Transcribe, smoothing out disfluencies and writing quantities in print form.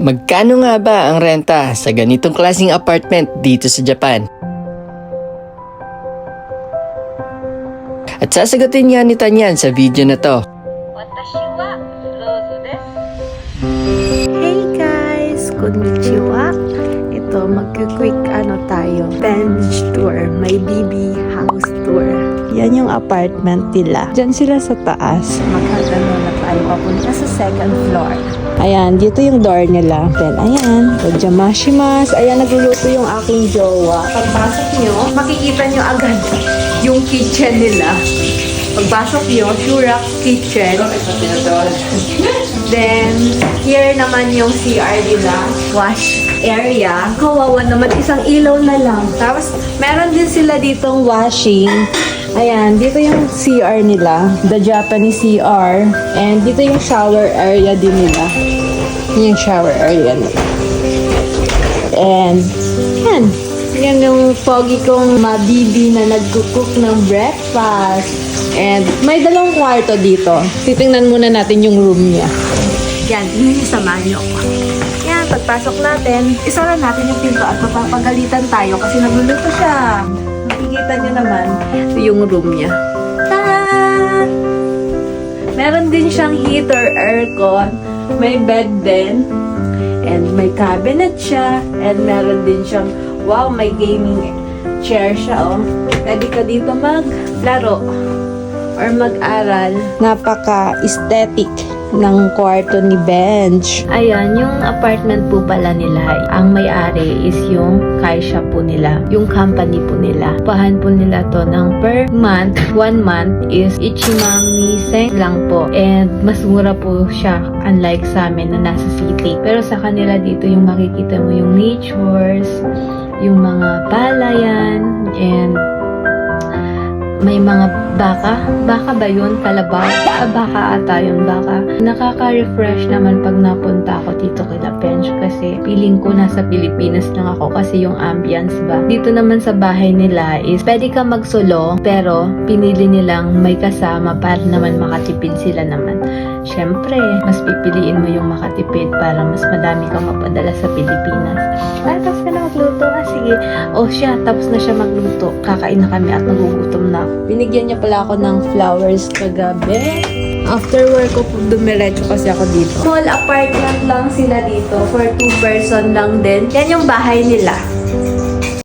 Magkano nga ba ang renta sa ganitong klaseng apartment dito sa Japan? At sasagutin nga ni Tanyan sa video na to. Hey guys! Konnichiwa! Ito, mag-quick tayo. Bench tour. May BB house tour. Yan yung apartment nila. Diyan sila sa taas. Magkagano na tayo papunta sa second floor. Ayan, dito yung door nila. Then, ayan. Ojamashimasu. Ayan, nagluluto yung aking jowa. Pagpasok nyo, makikita nyo agad yung kitchen nila. Pagpasok nyo, Shurak Kitchen. Then, here naman yung CR nila. Wash area. Kawawa naman, isang ilaw na lang. Tapos, meron din sila ditong washing. Ayan, dito yung CR nila. The Japanese CR. And dito yung shower area din nila. Yung shower area nila. And, yan. Yan yung pogi kong mabibi na nagkukook ng breakfast. And may dalawang kwarto dito. Titingnan muna natin yung room niya. Yan, yun yung sa manyo. Yan, pagpasok natin, isara natin yung pinto at mapapagalitan tayo kasi nagluluto siya. Makikita nyo naman, ito yung room niya. Ta-da! Meron din siyang heater, aircon, may bed din, and may cabinet siya, and meron din siyang, wow, may gaming chair siya, oh. Pwede ka dito maglaro or mag-aral. Napaka-aesthetic ng kwarto ni Bench. Ayan, yung apartment po pala nila, ang may-ari is yung Kaisha po nila, yung company po nila. Pahan po nila to ng per month, 1 month is ichimang lang po. And mas mura po siya, unlike sa amin na nasa city. Pero sa kanila dito yung makikita mo yung natures, yung mga palayan, and may mga baka. Baka ba yun? Kalabaw? Baka ata yun, baka. Nakaka-refresh naman pag napunta ako dito kila Bench kasi feeling ko nasa Pilipinas lang ako kasi yung ambience ba. Dito naman sa bahay nila is pwede ka magsolo pero pinili nilang may kasama para naman makatipid sila naman. Siyempre, mas pipiliin mo yung makatipid para mas madami kang mapadala sa Pilipinas. Tapos ka na magluto? Sige. Siya, tapos na siya magluto. Kakain na kami at nagugutom na. Binigyan niya pala ako ng flowers kagabi. After work ko, dumiretso kasi ako dito. Small apartment lang sila dito. For 2 person lang din. Yan yung bahay nila.